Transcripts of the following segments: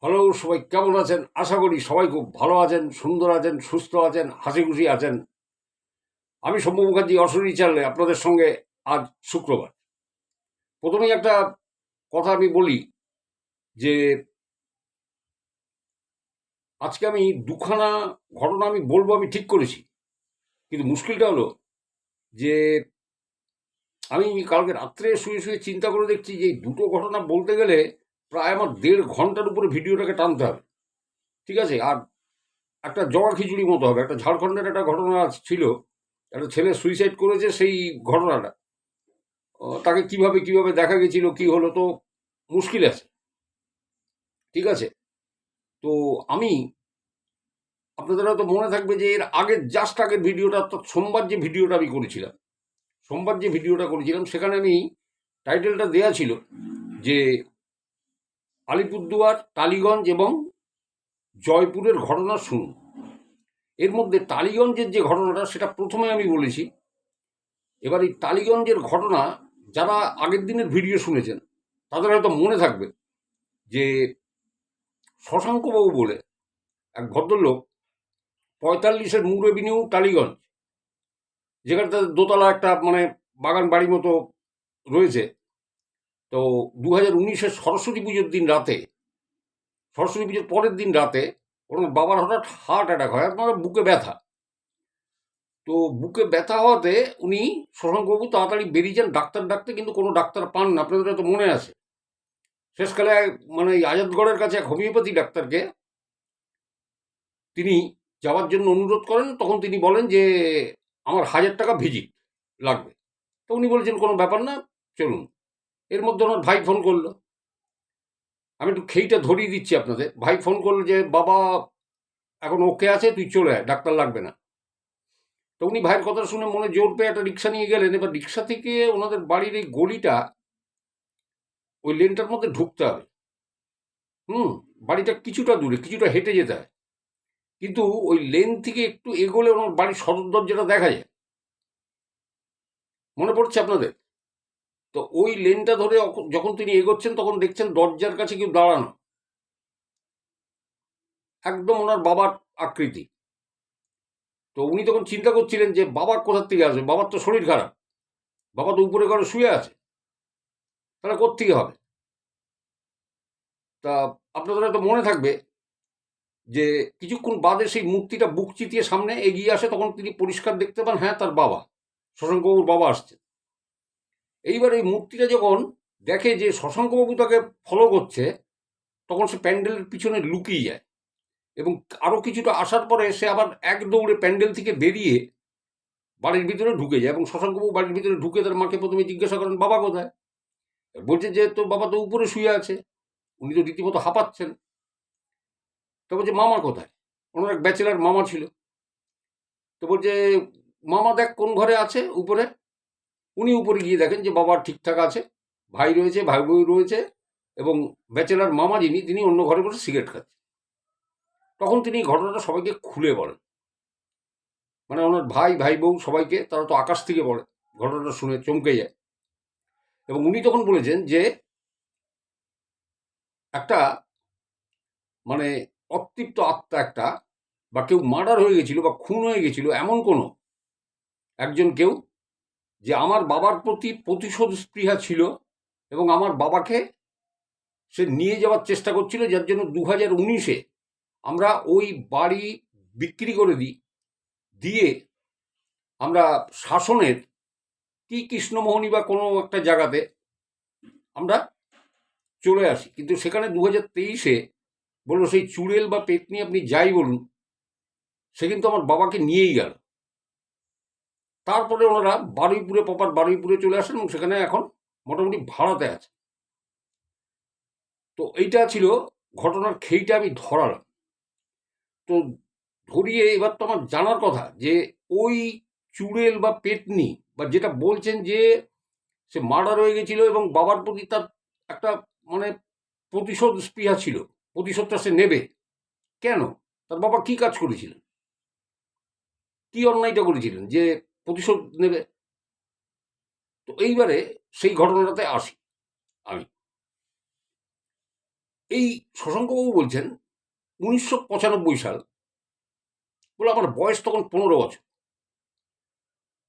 Hello, সবাই কেমন আছেন? আশা করি সবাই খুব ভালো আছেন, সুন্দর আছেন, সুস্থ আছেন, হাসি খুশি আছেন। আমি শম্ভু মুখার্জি অশরীরী চ্যানেলে আপনাদের সঙ্গে আজ শুক্রবার। প্রথমেই একটা কথা আমি বলি যে আজকে আমি দুখানা ঘটনা আমি বলবো, আমি ঠিক করেছি। কিন্তু মুশকিলটা হলো যে আমি কালকে রাত্রে শুয়ে শুয়ে চিন্তা করে দেখছি যে এই দুটো ঘটনা বলতে গেলে প্রায় আমার 1.5 ঘন্টার উপরে ভিডিওটাকে টানতে হবে। ঠিক আছে? আর একটা জগা খিচুড়ি মতো হবে। একটা ঝাড়খণ্ডের একটা ঘটনা ছিল, একটা ছেলে সুইসাইড করেছে, সেই ঘটনাটা তাকে কিভাবে কিভাবে দেখা গেছিল, কি হলো, তো মুশকিল আছে। ঠিক আছে? তো আমি, আপনাদের হয়তো মনে থাকবে যে এর আগের জাস্ট আগের ভিডিওটা, অর্থাৎ সোমবার যে ভিডিওটা আমি করেছিলাম, সেখানে আমি টাইটেলটা দেয়া ছিল যে আলিপুরদুয়ার, টালিগঞ্জ এবং জয়পুরের ঘটনা শুনুন। এর মধ্যে টালিগঞ্জের যে ঘটনাটা সেটা প্রথমে আমি বলেছি। এবার এই টালিগঞ্জের ঘটনা যারা আগের দিনের ভিডিও শুনেছেন তাদের হয়তো মনে থাকবে যে শশাঙ্কবাবু বলে এক ভদ্রলোক 45-এর মুর এভিনিউ, টালিগঞ্জ, যেখানে তাদের দোতলা একটা মানে বাগান বাড়ি মতো রয়েছে। তো 2019-এর সরস্বতী পুজোর দিন রাতে, সরস্বতী পুজোর পরের দিন রাতে ওনার বাবার হঠাৎ হার্ট অ্যাটাক হয়, আপনার বুকে ব্যথা। তো বুকে ব্যথা হওয়াতে উনি, শশাঙ্কবাবু, তাড়াতাড়ি বেরিয়ে যান ডাক্তার ডাকতে, কিন্তু কোনো ডাক্তার পান না। আপনাদের তো মনে আছে, শেষকালে মানে এই আজাদগড়ের কাছে এক হোমিওপ্যাথি ডাক্তারকে তিনি যাওয়ার জন্য অনুরোধ করেন। তখন তিনি বলেন যে আমার 1000 টাকা ভিজিট লাগবে। তো উনি বলেছেন কোনো ব্যাপার না, চলুন। এর মধ্যে আমার ভাই ফোন করলো, আমি একটু খেইটা ধরিয়ে দিচ্ছি আপনাদের। ভাই ফোন করলো যে বাবা এখন ওকে আছে, তুই চলে আয়, ডাক্তার লাগবে না। তো উনি ভাইয়ের কথা শুনে মনে জোর পেয়ে একটা রিক্সা নিয়ে গেলেন। এবার রিক্সা থেকে ওনাদের বাড়ির এই গলিটা, ওই লেনটার মধ্যে ঢুকতে হবে। বাড়িটা কিছুটা দূরে, কিছুটা হেঁটে যেতে হয়। কিন্তু ওই লেন থেকে একটু এগোলে ওনার বাড়ির সদর দরজাটা দেখা যায়। মনে পড়ছে আপনাদের? তো ওই লেনটা ধরে যখন তিনি এগোচ্ছেন তখন দেখছেন দরজার কাছে কেউ দাঁড়ানো, একদম ওনার বাবার আকৃতি। তো উনি তখন চিন্তা করছিলেন যে বাবার কোথার থেকে আসবে, বাবার তো শরীর খারাপ, বাবা তো উপরে ঘরে শুয়ে আছে, তাহলে কোত্থেকে হবে। তা আপনাদের হয়তো মনে থাকবে যে কিছুক্ষণ বাদে সেই মূর্তিটা বুক চিতিয়ে সামনে এগিয়ে আসে। তখন তিনি পরিষ্কার দেখতে পান, হ্যাঁ, তার বাবা, শশাঙ্কবাবুর বাবা আসছে। এইবার এই মূর্তিটা যখন দেখে যে শশাঙ্কবাবু তাকে ফলো করছে, তখন সে প্যান্ডেলের পিছনে লুকিয়ে যায় এবং আরও কিছুটা আসার পরে সে আবার এক দৌড়ে প্যান্ডেল থেকে বেরিয়ে বাড়ির ভিতরে ঢুকে যায়। এবং শশাঙ্কবাবু বাড়ির ভিতরে ঢুকে তার মাকে প্রথমে জিজ্ঞাসা করেন, বাবা কোথায়? বলছে যে তোর বাবা তো উপরে শুয়ে আছে। উনি তো রীতিমতো হাঁপাচ্ছেন। তো বলছে মামা কোথায়? ওনার এক ব্যাচেলার মামা ছিল। তো বলছে মামা দেখ কোন ঘরে আছে উপরে। উনি উপরে গিয়ে দেখেন যে বাবা ঠিকঠাক আছে, ভাই রয়েছে, ভাই বউ রয়েছে, এবং ব্যাচেলার মামা যিনি, তিনি অন্য ঘরে বসে সিগারেট খাচ্ছে। তখন তিনি ঘটনাটা সবাইকে খুলে বলেন, মানে ওনার ভাই, ভাই বউ সবাইকে। তারা তো আকাশ থেকে পড়ে, ঘটনাটা শুনে চমকে যায়। এবং উনি তখন বলেছেন যে একটা মানে অতৃপ্ত আত্মা একটা, বা কেউ মার্ডার হয়ে গেছিল বা খুন হয়ে গেছিল এমন কোনো একজন কেউ, যে আমার বাবার প্রতি প্রতিশোধ স্পৃহা ছিল এবং আমার বাবাকে সে নিয়ে যাওয়ার চেষ্টা করছিল, যার জন্য 2019-এ আমরা ওই বাড়ি বিক্রি করে দিই, দিয়ে আমরা শাসনের কি কৃষ্ণমোহনী বা কোনো একটা জায়গাতে আমরা চলে আসি। কিন্তু সেখানে 2023-এ বললো সেই চুড়েল বা পেতনি, আপনি যাই বলুন, সে কিন্তু আমার বাবাকে নিয়েই গেল। তারপরে ওনারা বারুইপুরে, প্রপার বারুইপুরে চলে আসেন এবং সেখানে এখন মোটামুটি ভাড়াতে আছে। তো এইটা ছিল ঘটনার খেইটা আমি ধরালাম। তো ধরিয়ে এবার তো আমার জানার কথা যে ওই চুড়েল বা পেতনি, বা যেটা বলছেন যে সে মার্ডার হয়ে গেছিল এবং বাবার প্রতি তার একটা মানে প্রতিশোধ স্পৃহা ছিল, প্রতিশোধটা সে নেবে, কেন? তার বাবা কি কাজ করেছিলেন, কি অন্যায়টা করেছিলেন যে প্রতিশোধ নেবে? তো এইবারে সেই ঘটনাটাতে আসি আমি। এই শশাঙ্কবাবু বলছেন 1995 সাল, বলে আমার বয়স তখন 15 বছর।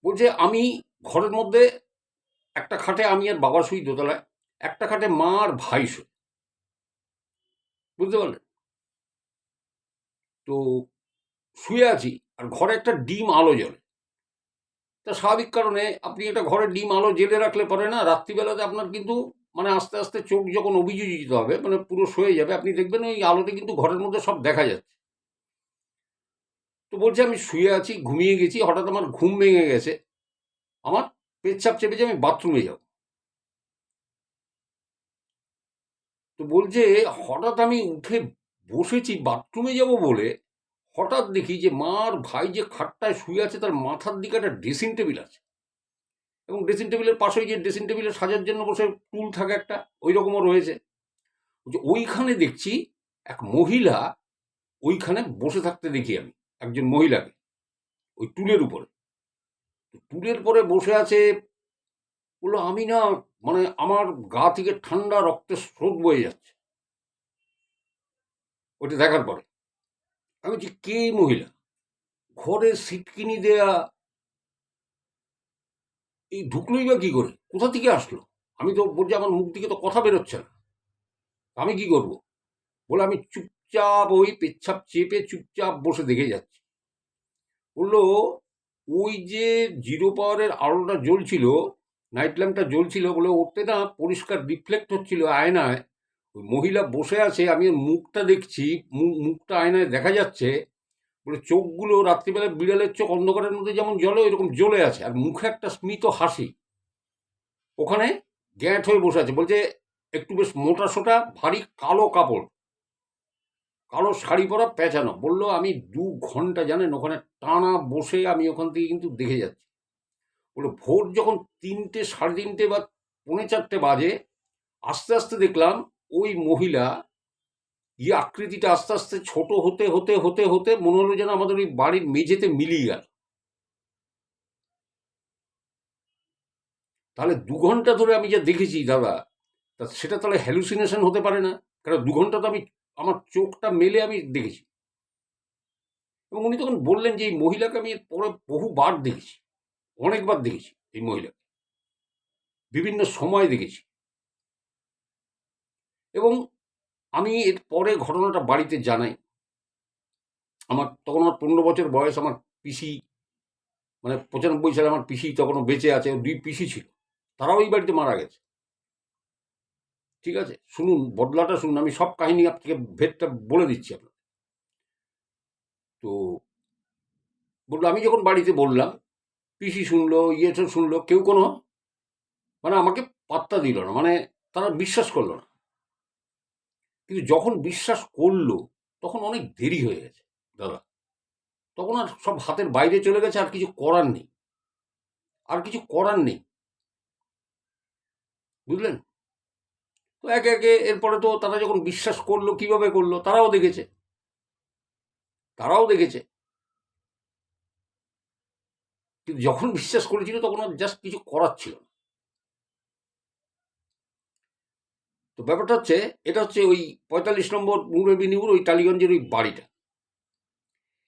বলছে আমি ঘরের মধ্যে একটা খাটে আমি আর বাবা শুই দোতলায়, একটা খাটে মা আর ভাই শুই, বুঝতে পারলেন? তো শুয়ে আছি আর ঘরে একটা ডিম আলো জ্বলে। তা স্বাভাবিক কারণে আপনি একটা ঘরে ডিম আলো জেলে রাখলে পরে না রাত্রিবেলাতে আপনার কিন্তু মানে আস্তে আস্তে চোখ যখন অভিযোজিত হবে, মানে পুরো সয়ে যাবে, আপনি দেখবেন ওই আলোতে কিন্তু ঘরের মধ্যে সব দেখা যাচ্ছে। তো বলছে আমি শুয়ে আছি, ঘুমিয়ে গেছি, হঠাৎ আমার ঘুম ভেঙে গেছে, আমার পেচ্ছাপ চেপেছে, আমি বাথরুমে যাব। তো বলছে হঠাৎ আমি উঠে বসেছি বাথরুমে যাব বলে, হঠাৎ দেখি যে মার ভাই যে খাটটায় শুয়ে আছে তার মাথার দিকে একটা ড্রেসিং টেবিল আছে, এবং ড্রেসিং টেবিলের পাশে যে ড্রেসিং টেবিলে সাজার জন্য বসে টুল থাকে একটা, ওই রকমও রয়েছে। ওইখানে দেখছি এক মহিলা ওইখানে বসে থাকতে দেখি আমি একজন মহিলাকে ওই টুলের উপরে। টুলের পরে বসে আছে, বললো আমি না মানে আমার গা থেকে ঠান্ডা রক্তের স্রোত বয়ে যাচ্ছে ওইটা দেখার পরে। আমি বলছি কে এই মহিলা, ঘরে সিটকিনি দেয়া, এই ঢুকলোই বা কি করে, কোথা থেকে আসলো? আমি তো বলছি আমার মুখ থেকে তো কথা বেরোচ্ছে না, আমি কি করব? বলে আমি চুপচাপ ওই পেচ্ছাপ চেপে চুপচাপ বসে দেখে যাচ্ছি। বললো ওই যে জিরো পাওয়ারের আলোটা জ্বলছিল, নাইট ল্যাম্পটা জ্বলছিল, বলে ওতে না পরিষ্কার রিফ্লেক্ট হচ্ছিল আয়নায়, ওই মহিলা বসে আছে, আমি ওর মুখটা দেখছি, মুখটা আয়নায় দেখা যাচ্ছে। বলে চোখগুলো রাত্রিবেলা বিড়ালের চোখ অন্ধকারের মধ্যে যেমন জ্বলে ওইরকম জ্বলে আছে, আর মুখে একটা স্মিত হাসি, ওখানে গ্যাঁট হয়ে বসে আছে। বলছে একটু বেশ মোটা সোটা, ভারী কালো কাপড়, কালো শাড়ি পরা, পেঁচানো। বললো আমি 2 ঘন্টা জানেন ওখানে টানা বসে আমি ওখান থেকে কিন্তু দেখে যাচ্ছি। বলে ভোর যখন 3টে, 3:30 বা 3:45 বাজে, আস্তে আস্তে দেখলাম ওই মহিলা আকৃতিটা আস্তে আস্তে ছোট হতে হতে হতে হতে মনে হলো যেন আমাদের ওই বাড়ির মেঝেতে মিলিয়ে গেল। তাহলে 2 ঘন্টা ধরে আমি যা দেখেছি দাদা, তা সেটা তাহলে হ্যালুসিনেশন হতে পারে না? কারণ 2 ঘন্টা তো আমি আমার চোখটা মেলে আমি দেখেছি। এবং উনি তখন বললেন যে এই মহিলাকে আমি এর পরে বহুবার দেখেছি, অনেকবার দেখেছি এই মহিলাকে, বিভিন্ন সময় দেখেছি। এবং আমি এর পরে ঘটনাটা বাড়িতে জানাই। আমার তখন আমার 15 বছর বয়স। আমার পিসি, মানে 95 সালে আমার পিসি তখনও বেঁচে আছে, 2 পিসি ছিল, তারাও এই বাড়িতে মারা গেছে। ঠিক আছে, শুনুন বদলাটা শুনুন, আমি সব কাহিনী আপনাকে ভেদটা বলে দিচ্ছি আপনাকে। তো বললো, আমি যখন বাড়িতে বললাম, পিসি শুনলো, তো শুনলো, কেউ কোনো মানে আমাকে পাত্তা দিল না, মানে তারা বিশ্বাস করলো না। কিন্তু যখন বিশ্বাস করলো তখন অনেক দেরি হয়ে গেছে দাদা, তখন আর সব হাতের বাইরে চলে গেছে, আর কিছু করার নেই, আর কিছু করার নেই, বুঝলেন? তো একে একে এরপরে তো তারা যখন বিশ্বাস করলো, কিভাবে করলো তারাও দেখেছে, তারাও দেখেছে। কিন্তু যখন বিশ্বাস করেছিল তখন আর জাস্ট কিছু করার ছিল না। তো ব্যাপারটা হচ্ছে, এটা হচ্ছে ওই 45 নম্বর মুর এভিনিউর ওই টালিগঞ্জের ওই বাড়িটা।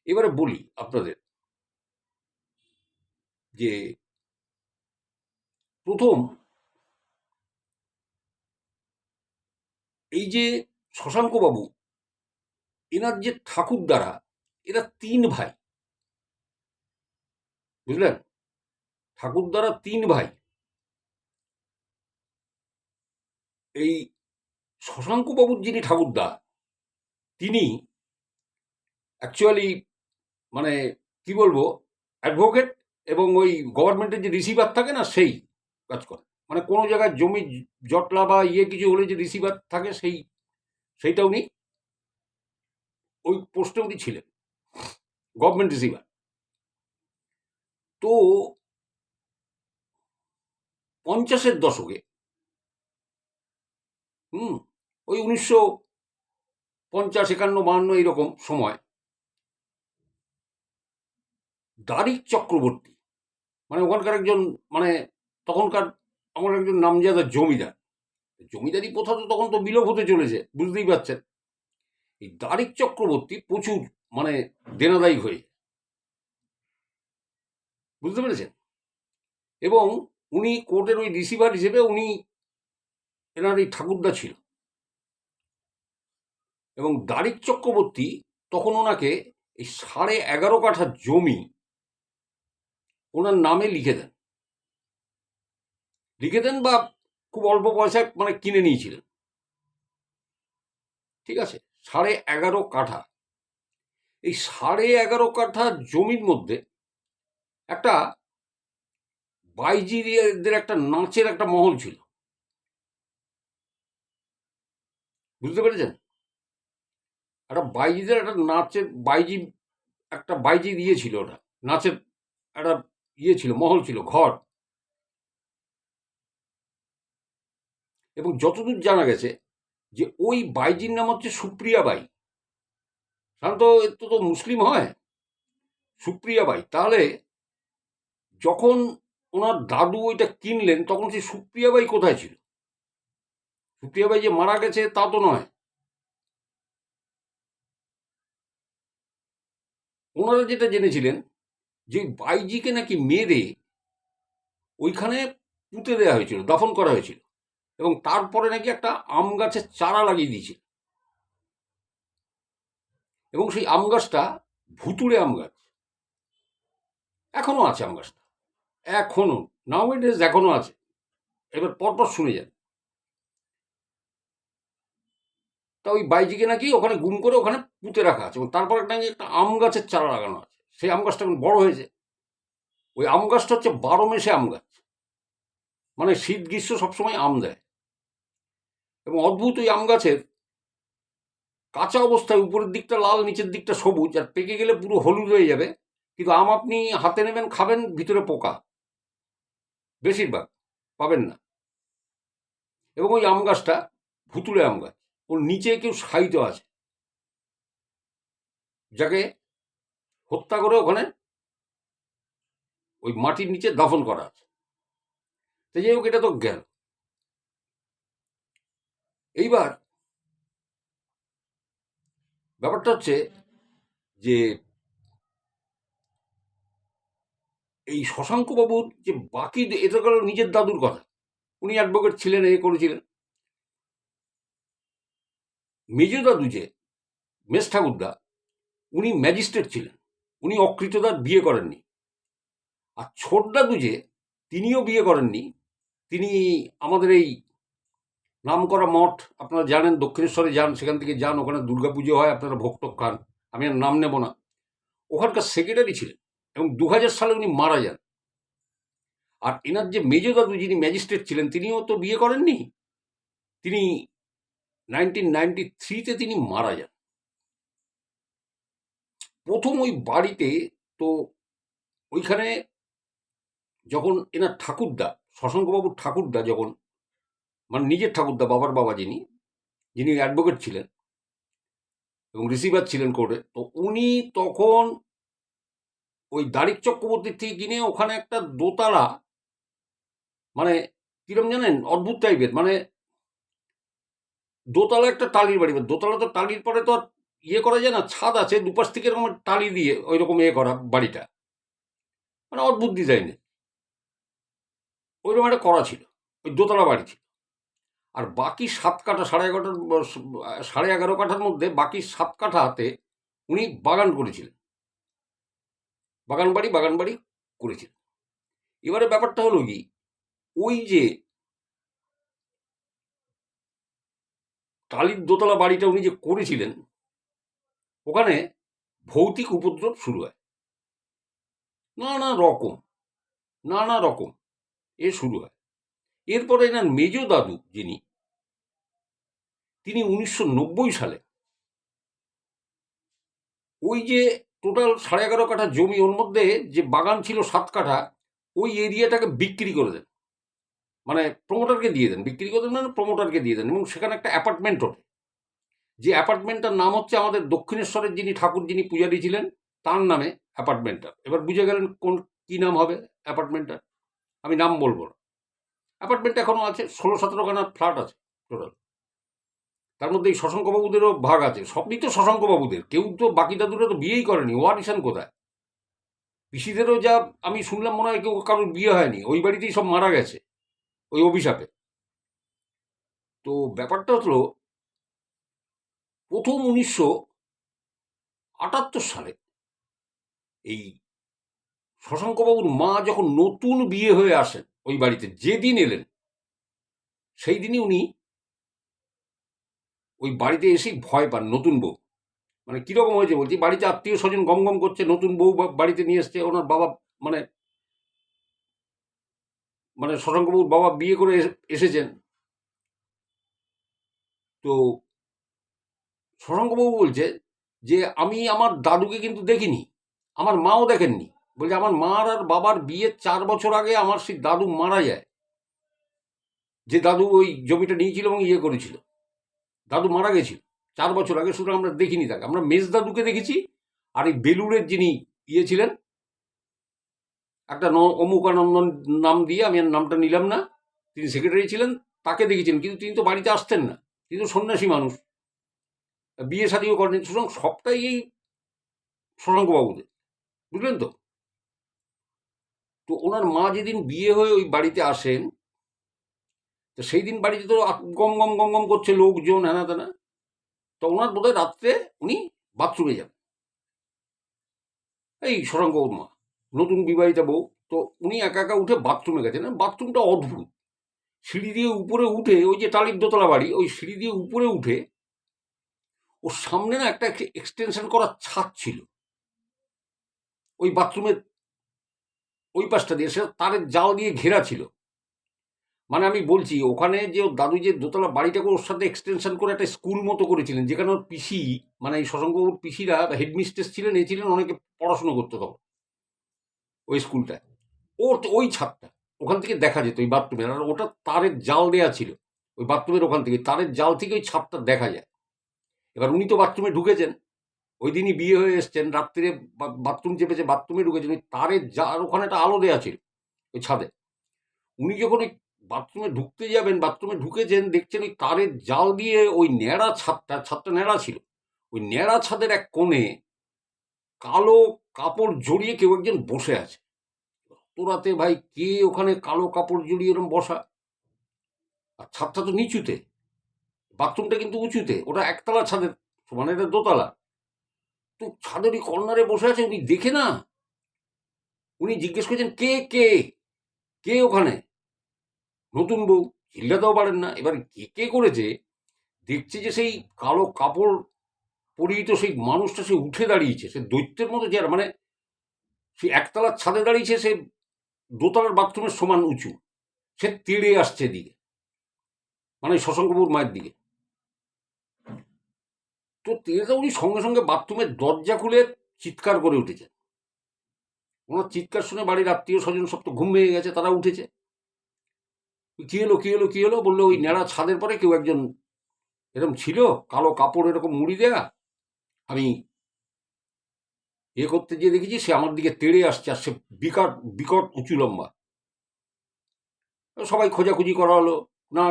এবারে বলি আপনাদের যে প্রথম এই যে শশাঙ্কবাবু, এনার যে ঠাকুরদারা, এরা 3 ভাই, বুঝলেন? ঠাকুরদারা 3 ভাই। এই শশাঙ্কবাবুর যিনি ঠাকুরদা, তিনি অ্যাকচুয়ালি মানে কি বলবো, অ্যাডভোকেট, এবং ওই গভর্নমেন্টের যে রিসিভার থাকে না, সেই কাজ করে। মানে কোনো জায়গায় জমি জটলা বা কিছু হলে যে রিসিভার থাকে, সেইটা উনি ওই পোস্টে উনি ছিলেন, গভর্নমেন্ট রিসিভার। তো 50-এর দশকে, ওই 1950, 51, 52 এইরকম সময়, দারিক চক্রবর্তী, মানে ওখানকার একজন, মানে তখনকার আমার একজন নামজাদা জমিদার, জমিদারি প্রথা তো তখন তো বিলোপ হতে চলেছে, বুঝতেই পারছেন। এই দারিক চক্রবর্তী প্রচুর মানে দেনাদায়ী হয়ে, বুঝতে পেরেছেন। এবং উনি কোর্টের ওই রিসিভার হিসেবে উনি এনার এই ঠাকুরদা ছিল, এবং দারিক চক্রবর্তী তখন ওনাকে এই 11.5 কাঠা জমি ওনার নামে লিখে দেন বা খুব অল্প পয়সায় মানে কিনে নিয়েছিলেন, ঠিক আছে। 11.5 কাঠা, এই 11.5 কাঠা জমির মধ্যে একটা বাইজিদের একটা নাচের একটা মহল ছিল, বুঝতে পেরেছেন। একটা বাইজিদের একটা নাচের বাইজি দিয়েছিল, ওটা নাচের একটা ছিল, মহল ছিল, ঘর। এবং যতদূর জানা গেছে যে ওই বাইজির নাম হচ্ছে সুপ্রিয়া বাই। সাধারণত এত তো মুসলিম হয়, সুপ্রিয়া বাই। তাহলে যখন ওনার দাদু ওইটা কিনলেন তখন সেই সুপ্রিয়া বাই কোথায় ছিল? সুপ্রিয়া বাই যে মারা গেছে তা তো নয়। ওনারা যেটা জেনেছিলেন যে বাইজিকে নাকি মেরে ওইখানে পুঁতে দেওয়া হয়েছিল, দাফন করা হয়েছিল, এবং তারপরে নাকি একটা আম গাছের চারা লাগিয়ে দিয়েছিল, এবং সেই আম গাছটা ভুতুড়ে আম গাছ, এখনো আছে আম গাছটা, এখনো নাও ইট এখনো আছে। এবার পরপর শুনে যান। তা ওই বাইজিকে নাকি ওখানে গুম করে ওখানে পুঁতে রাখা আছে, এবং তারপর নাকি একটা আম গাছের চারা লাগানো আছে। সেই আম গাছটা এখন বড় হয়েছে। ওই আম গাছটা হচ্ছে 12 মেশে আম গাছ, মানে শীত গ্রীষ্ম সবসময় আম দেয়। এবং অদ্ভুত ওই আম গাছের কাঁচা অবস্থায় উপরের দিকটা লাল, নিচের দিকটা সবুজ, আর পেকে গেলে পুরো হলুদ হয়ে যাবে। কিন্তু আম আপনি হাতে নেবেন, খাবেন, ভিতরে পোকা বেশিরভাগ পাবেন না। এবং ওই আম গাছটা ভুতুড়ে আম গাছ, ওর নিচে কেউ শায়িত আছে, যাকে হত্যা করে ওখানে ওই মাটির নিচে দাফন করা আছে। তো যাই হোক, এটা তো গেল। এইবার ব্যাপারটা হচ্ছে যে এই শশাঙ্ক বাবুর যে বাকি, এটা গেল নিজের দাদুর কথা, উনি অ্যাডভোকেট ছিলেন, করেছিলেন। মেজ দাদু যে মেজ ঠাকুরদা, উনি ম্যাজিস্ট্রেট ছিলেন, উনি অকৃতদার বিয়ে করেননি। আর ছোট দাদু যে, তিনিও বিয়ে করেননি, তিনি আমাদের এই নামকরা মঠ, আপনারা জানেন, দক্ষিণেশ্বরে যান, সেখান থেকে যান, ওখানে দুর্গাপুজো হয়, আপনারা ভোগ টোগ খান, আমি আর নাম নেব না। ওখানকার সেক্রেটারি ছিলেন, এবং 2000 সালে উনি মারা যান। আর এনার যে মেজ দাদু, যিনি ম্যাজিস্ট্রেট ছিলেন, তিনিও তো বিয়ে করেননি, তিনি 1993-তে তিনি মারা যান। প্রথম ওই বাড়িতে তো ওইখানে যখন এনার ঠাকুরদা, শশাঙ্কবাবুর ঠাকুরদা, যখন মানে নিজের ঠাকুরদা, বাবার বাবা, যিনি অ্যাডভোকেট ছিলেন এবং রিসিভার ছিলেন কোর্টে, তো উনি তখন ওই দারিক চক্রবর্তীর থেকে কিনে ওখানে একটা দোতলা, মানে কিরম জানেন, অদ্ভুত টাইপের, মানে দোতলা একটা টালির বাড়ি। দোতলা তো টালির পরে তো আর করা যায় না, ছাদ আছে দুপাশ থেকে, এরকম টালি দিয়ে ওই রকম করা বাড়িটা, মানে অদ্ভুত ডিজাইনের, ওইরকম একটা করা ছিল, ওই দোতলা বাড়ি ছিল। আর বাকি 7 কাঠা, 11.5 কাঠার মধ্যে বাকি 7 কাঠাতে উনি বাগান করেছিলেন, বাগান বাড়ি করেছিলেন। এবারে ব্যাপারটা হলো কি, ওই যে টালির দোতলা বাড়িটা উনি যে করেছিলেন, ওখানে ভৌতিক উপদ্রব শুরু হয়, নানা রকম শুরু হয়। এরপরে এনার মেজ দাদু যিনি, তিনি 1990 সালে ওই যে টোটাল 11.5 কাঠা জমি, ওর মধ্যে যে বাগান ছিল 7 কাঠা, ওই এরিয়াটাকে বিক্রি করে দেন, মানে প্রমোটারকে দিয়ে দেন, বিক্রি করে দেন মানে প্রমোটারকে দিয়ে দেন, এবং সেখানে একটা অ্যাপার্টমেন্ট ওঠে, যে অ্যাপার্টমেন্টটার নাম হচ্ছে আমাদের দক্ষিণেশ্বরের যিনি ঠাকুর, যিনি পূজারী ছিলেন, তার নামে অ্যাপার্টমেন্টটা। এবার বুঝে গেলেন কোন কি নাম হবে অ্যাপার্টমেন্টটা, আমি নাম বলবো না। অ্যাপার্টমেন্ট এখনো আছে, 16-17 খানা ফ্ল্যাট আছে, টোটাল। তার মধ্যে এই শশাঙ্কবাবুদেরও ভাগ আছে, সবই তো শশাঙ্কবাবুদের, কেউ তো বাকি দাদুরা তো বিয়েই করেনি, ওয়ারিশান কোথায়? পিসিদেরও যা আমি শুনলাম মনে হয় কেউ কারোর বিয়ে হয়নি, ওই বাড়িতেই সব মারা গেছে ওই অভিশাপে। তো ব্যাপারটা হলো প্রথম 1978 সালে এই শশাঙ্কবাবুর মা যখন নতুন বিয়ে হয়ে আসেন ওই বাড়িতে, যেদিন এলেন সেই দিনই উনি ওই বাড়িতে এসেই ভয় পান। নতুন বউ মানে কিরকম হয়েছে বলছি, বাড়িতে আত্মীয় স্বজন গম গম করছে, নতুন বউ বাড়িতে নিয়ে এসছে, ওনার বাবা মানে মানে শশাঙ্কবাবুর বাবা বিয়ে করে এসেছেন। তো শশাঙ্কবাবু বলছে যে আমি আমার দাদুকে কিন্তু দেখিনি, আমার মাও দেখেননি। বলছে আমার মার আর বাবার বিয়ের 4 বছর আগে আমার সেই দাদু মারা যায়, যে দাদু ওই জমিটা নিয়েছিল এবং ইয়ে করেছিল, দাদু মারা গেছিল 4 বছর আগে। শুধু আমরা দেখিনি তাকে, আমরা মেজ দাদুকে দেখেছি। আর এই বেলুড়ের যিনি ইয়ে ছিলেন, একটা অমুকানন্দন নাম দিয়ে, আমি আর নামটা নিলাম না, তিনি সেক্রেটারি ছিলেন, তাকে দেখেছিলেন, কিন্তু তিনি তো বাড়িতে আসতেন না, তিনি তো সন্ন্যাসী মানুষ, বিয়ে শাদিও করেন। সুতরাং সবটাই এই শশাঙ্কবাবুদের, বুঝলেন তো। তো ওনার মা যেদিন বিয়ে হয়ে ওই বাড়িতে আসেন, তো সেই দিন বাড়িতে তো গম গম গম গম করছে লোকজন, হ্যানা তেনা। তো ওনার বোধহয় রাত্রে উনি বাথরুমে যান, এই শশাঙ্কবাবুর মা, নতুন বিবাহিতা বউ। তো উনি একা একা উঠে বাথরুমে গেছেন। বাথরুমটা অদ্ভুত, সিঁড়ি দিয়ে উপরে উঠে, ওই যে টালির দোতলা বাড়ি, ওই সিঁড়ি দিয়ে উপরে উঠে ওর সামনে না একটা এক্সটেনশন করা ছাদ ছিল ওই বাথরুমের ওই পাশটা দিয়ে, সে তারের জাল দিয়ে ঘেরা ছিল। মানে আমি বলছি, ওখানে যে ওর দাদু যে দোতলা বাড়িটাকে ওর সাথে এক্সটেনশন করে একটা স্কুল মতো করেছিলেন, যেখানে ওর পিসি মানে এই শশাঙ্কবাবুর পিসিরা হেডমিস্ট্রেস ছিলেন, এই ছিলেন, অনেকে পড়াশুনো করতো তখন ওই স্কুলটায়। ওর ওই ছাদটা ওখান থেকে দেখা যেত ওই বাথরুমের, আর ওটা তারের জাল দেয়া ছিল ওই বাথরুমের ওখান থেকে, তারের জাল থেকে ওই ছাদটা দেখা যায়। এবার উনি তো বাথরুমে ঢুকেছেন, ওই দিনই বিয়ে হয়ে এসছেন, রাত্রে বাথরুম চেপেছে, বাথরুমে ঢুকেছেন, ওই তারের জাল, ওখানে একটা আলো দেয়া ছিল ওই ছাদে। উনি যখন ওই বাথরুমে ঢুকতে যাবেন, বাথরুমে ঢুকেছেন, দেখছেন ওই তারের জাল দিয়ে ওই ন্যাড়া ছাদটা ন্যাড়া ছিল, ওই ন্যাড়া ছাদের এক কোণে কালো কাপড় জড়িয়ে কেউ একজন বসে আছে। তো রাতে ভাই কে ওখানে কালো কাপড় জড়িয়ে এরকম বসা? আর ছাদটা তো নিচুতে, বাথরুমটা কিন্তু উঁচুতে, ওটা একতলা ছাদের মানে এটা দোতলা। তো ছাদের ওই কর্নারে বসে আছে, উনি দেখে না, উনি জিজ্ঞেস করছেন কে কে কে ওখানে? নতুন বউ, চিল্লাতেও পারেন না। এবার কে কে করেছে, দেখছে যে সেই কালো কাপড় পরিহিত সেই মানুষটা সে উঠে দাঁড়িয়েছে, সে দৈত্যের মতো চেহারা, মানে সে একতলার ছাদে দাঁড়িয়েছে, সে দোতলার বাথরুমের সমান উঁচু, সে তেড়ে আসছে দিকে, মানে শশাঙ্কবাবুর মায়ের দিকে। তো তেড়ে উনি সঙ্গে সঙ্গে বাথরুমের দরজা খুলে চিৎকার করে উঠেছে। ওনার চিৎকার শুনে বাড়ির আত্মীয় স্বজন সব তো ঘুম ভেঙে গেছে, তারা উঠেছে। কি হলো কি হলো কি হলো? বললো ওই ন্যাড়া ছাদের পরে কেউ একজন এরকম ছিল, কালো কাপড় এরকম মুড়ি দেয়া, আমি করতে গিয়ে দেখেছি সে আমার দিকে তেড়ে আসছে, আর সে বিকট বিকট উঁচু লম্বা। সবাই খোঁজাখুঁজি করা হলো, না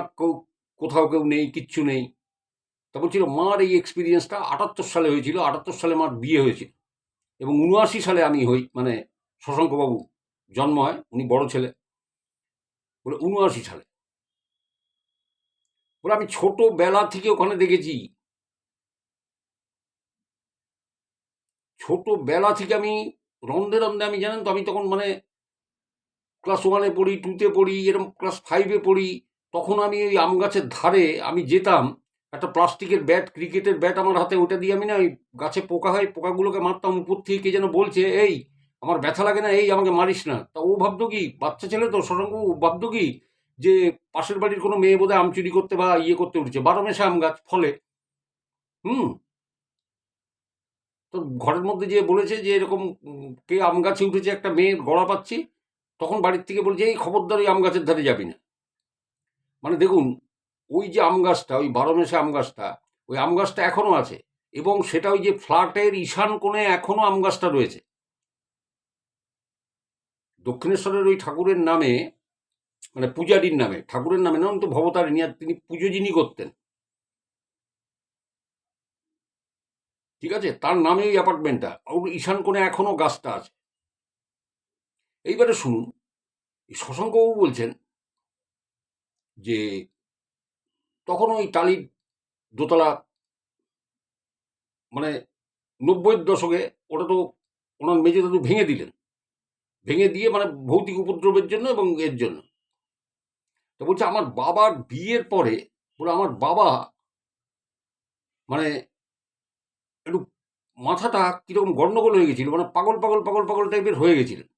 কোথাও কেউ নেই, কিচ্ছু নেই। তা বলছিল মার এই এক্সপিরিয়েন্সটা 78 সালে হয়েছিল, 78 সালে মার বিয়ে হয়েছিল, এবং 79 সালে আমি হই, মানে শশাঙ্কবাবু জন্ম হয়, উনি বড় ছেলে, বলে 79 সালে। বলে আমি ছোটবেলা থেকে ওখানে দেখেছি, ছোটবেলা থেকে আমি রন্ধে রন্ধে, আমি জানেন তো, আমি তখন মানে ক্লাস 1-এ পড়ি, 2-তে পড়ি, এরকম ক্লাস 5-এ পড়ি, তখন আমি ওই আম গাছের ধারে আমি যেতাম, একটা প্লাস্টিকের ব্যাট, ক্রিকেটের ব্যাট আমার হাতে, ওটা দিয়ে আমি না ওই গাছে পোকা হয়, পোকাগুলোকে মারতাম। উপর থেকে কে যেন বলছে, এই আমার ব্যথা লাগে না, এই আমাকে মারিস না। তা ও ভাবতো কি, বাচ্চা ছেলে তো, শশাঙ্কবাবু ভাবতো কি, যে পাশের বাড়ির কোনো মেয়ে বোধহয় আম চুরি করতে বা ইয়ে করতে উঠেছে, 12 মেশা আম গাছ ফলে। হুম। তো ঘরের মধ্যে যে বলেছে যে এরকম কে আম গাছে উঠেছে, একটা মেয়ের গলা পাচ্ছি, তখন বাড়ির থেকে বলছে এই খবরদার ওই আম গাছের ধারে যাবি না। মানে দেখুন, ওই যে আম গাছটা, ওই 12 মেশা আম গাছটা, ওই আম গাছটা এখনো আছে, এবং সেটা ওই যে ফ্ল্যাটের ঈশান কোণে এখনো আম গাছটা রয়েছে। দক্ষিণেশ্বরের ওই ঠাকুরের নামে মানে পূজারীর নামে, ঠাকুরের নামে না, উনি তো ভবতারিণী, আর তিনি পুজো যিনি করতেন, ঠিক আছে, তার নামে ওই অ্যাপার্টমেন্টটা, ওর ঈশান কোণে এখনো গাছটা আছে। এইবারে শুনুন, এই শশাঙ্কবাবু বলছেন যে তখন ওই টালির দোতলা, মানে 90-এর দশকে, ওটা তো ওনার মেজে দাদু ভেঙে দিলেন, ভেঙে দিয়ে মানে ভৌতিক উপদ্রবের জন্য এবং এর জন্য। তো বলছে আমার বাবার বিয়ের পরে বলে আমার বাবা মানে একটু মাথাটা কিরকম গন্ডগোল হয়ে গেছিল, মানে পাগল পাগল পাগল পাগল টাইপের হয়ে গেছিলেন।